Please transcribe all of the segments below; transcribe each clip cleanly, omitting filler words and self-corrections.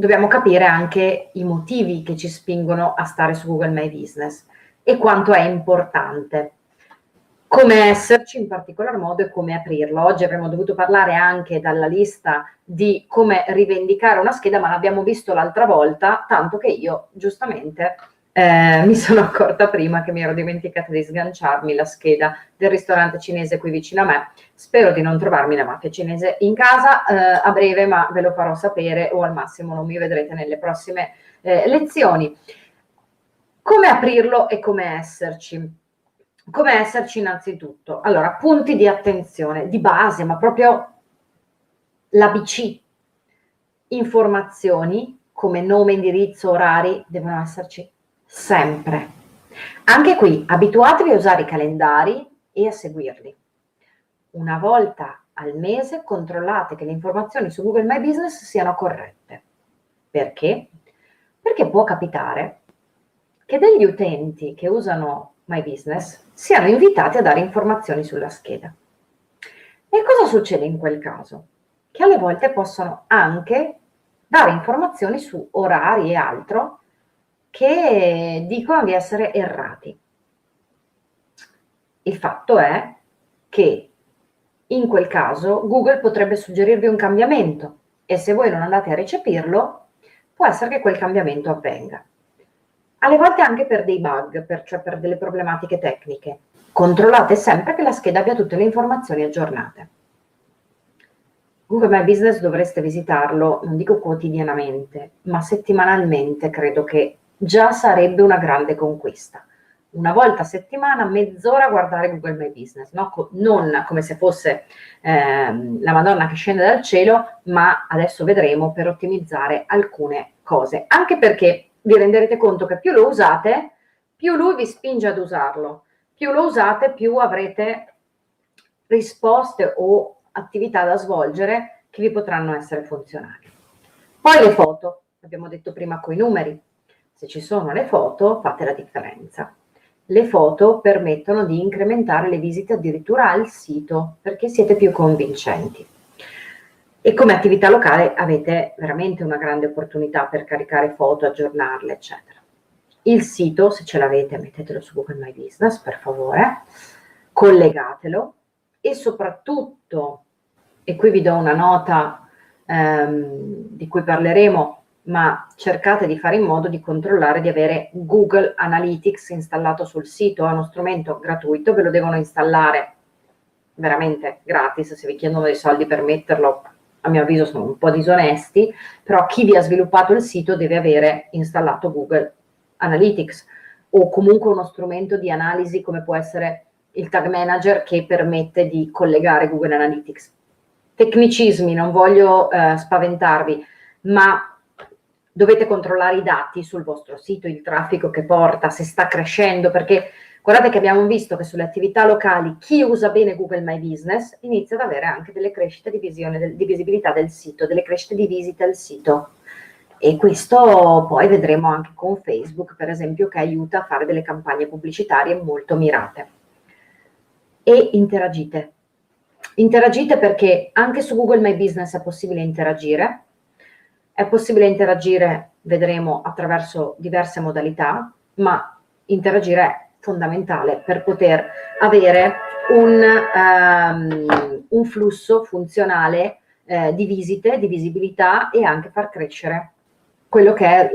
dobbiamo capire anche i motivi che ci spingono a stare su Google My Business e quanto è importante, come esserci in particolar modo e come aprirlo. Oggi avremmo dovuto parlare anche dalla lista di come rivendicare una scheda, ma l'abbiamo visto l'altra volta, tanto che io giustamente mi sono accorta prima che mi ero dimenticata di sganciarmi la scheda del ristorante cinese qui vicino a me. Spero di non trovarmi la mafia cinese in casa a breve, ma ve lo farò sapere o al massimo non mi vedrete nelle prossime lezioni. Come aprirlo e come esserci? Come esserci innanzitutto? Allora, punti di attenzione, di base, ma proprio l'ABC. Informazioni come nome, indirizzo, orari devono esserci sempre. Anche qui abituatevi a usare i calendari e a seguirli. Una volta al mese controllate che le informazioni su Google My Business siano corrette. Perché? Perché può capitare che degli utenti che usano My Business siano invitati a dare informazioni sulla scheda. E cosa succede in quel caso? Che alle volte possono anche dare informazioni su orari e altro che dicono di essere errati. Il fatto è che in quel caso Google potrebbe suggerirvi un cambiamento e se voi non andate a recepirlo, può essere che quel cambiamento avvenga. Alle volte anche per dei bug, cioè per delle problematiche tecniche. Controllate sempre che la scheda abbia tutte le informazioni aggiornate. Google My Business dovreste visitarlo, non dico quotidianamente, ma settimanalmente credo che già sarebbe una grande conquista. Una volta a settimana, mezz'ora a guardare Google My Business, no? Non come se fosse la Madonna che scende dal cielo, ma adesso vedremo per ottimizzare alcune cose. Anche perché vi renderete conto che più lo usate, più lui vi spinge ad usarlo. Più lo usate, più avrete risposte o attività da svolgere che vi potranno essere funzionali. Poi le foto, abbiamo detto prima coi numeri. Se ci sono le foto, fate la differenza. Le foto permettono di incrementare le visite addirittura al sito, perché siete più convincenti. E come attività locale avete veramente una grande opportunità per caricare foto, aggiornarle, eccetera. Il sito, se ce l'avete, mettetelo su Google My Business, per favore, collegatelo e soprattutto, e qui vi do una nota di cui parleremo, ma cercate di fare in modo di controllare di avere Google Analytics installato sul sito. È uno strumento gratuito, ve lo devono installare veramente gratis. Se vi chiedono dei soldi per metterlo, a mio avviso sono un po' disonesti, però chi vi ha sviluppato il sito deve avere installato Google Analytics o comunque uno strumento di analisi come può essere il Tag Manager che permette di collegare Google Analytics. Tecnicismi, non voglio spaventarvi, ma dovete controllare i dati sul vostro sito, il traffico che porta, se sta crescendo, perché guardate che abbiamo visto che sulle attività locali chi usa bene Google My Business inizia ad avere anche delle crescite di visibilità del sito, delle crescite di visite al sito. E questo poi vedremo anche con Facebook, per esempio, che aiuta a fare delle campagne pubblicitarie molto mirate. E interagite. Interagite perché anche su Google My Business è possibile interagire. È possibile interagire, vedremo, attraverso diverse modalità, ma interagire è fondamentale per poter avere un flusso funzionale di visite, di visibilità e anche far crescere quello che è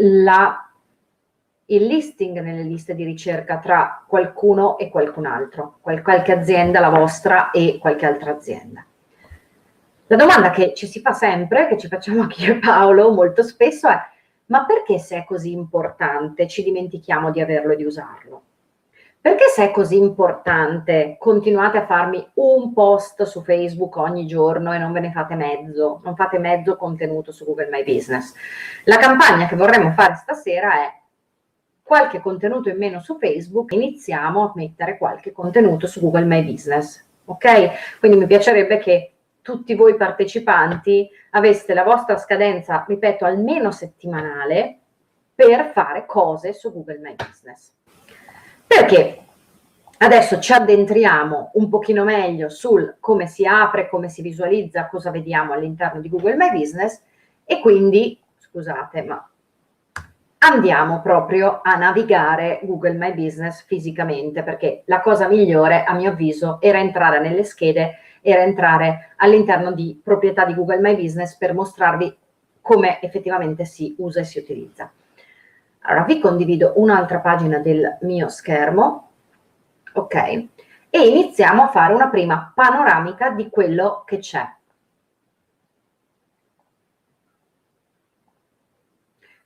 il listing nelle liste di ricerca tra qualcuno e qualcun altro, qualche azienda, la vostra e qualche altra azienda. La domanda che ci si fa sempre, che ci facciamo anche io e Paolo molto spesso è: ma perché se è così importante ci dimentichiamo di averlo e di usarlo? Perché se è così importante continuate a farmi un post su Facebook ogni giorno e non ve ne fate mezzo, non fate mezzo contenuto su Google My Business? La campagna che vorremmo fare stasera è qualche contenuto in meno su Facebook, iniziamo a mettere qualche contenuto su Google My Business, ok? Quindi mi piacerebbe che tutti voi partecipanti aveste la vostra scadenza, ripeto, almeno settimanale per fare cose su Google My Business. Perché adesso ci addentriamo un pochino meglio sul come si apre, come si visualizza, cosa vediamo all'interno di Google My Business e quindi scusate, ma andiamo proprio a navigare Google My Business fisicamente, perché la cosa migliore, a mio avviso, era entrare nelle schede, era entrare all'interno di proprietà di Google My Business per mostrarvi come effettivamente si usa e si utilizza. Allora, vi condivido un'altra pagina del mio schermo, ok? E iniziamo a fare una prima panoramica di quello che c'è.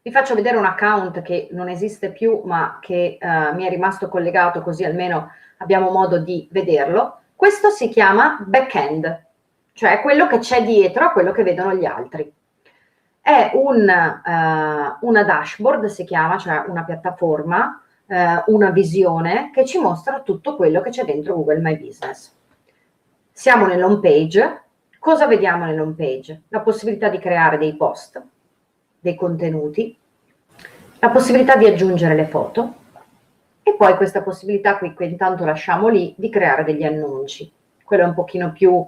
Vi faccio vedere un account che non esiste più, ma che mi è rimasto collegato, così almeno abbiamo modo di vederlo. Questo si chiama backend, cioè quello che c'è dietro a quello che vedono gli altri. È una dashboard, si chiama, cioè una piattaforma, una visione che ci mostra tutto quello che c'è dentro Google My Business. Siamo nell'home page. Cosa vediamo nell'home page? La possibilità di creare dei post, dei contenuti, la possibilità di aggiungere le foto e poi questa possibilità qui, che intanto lasciamo lì, di creare degli annunci. Quello è un pochino più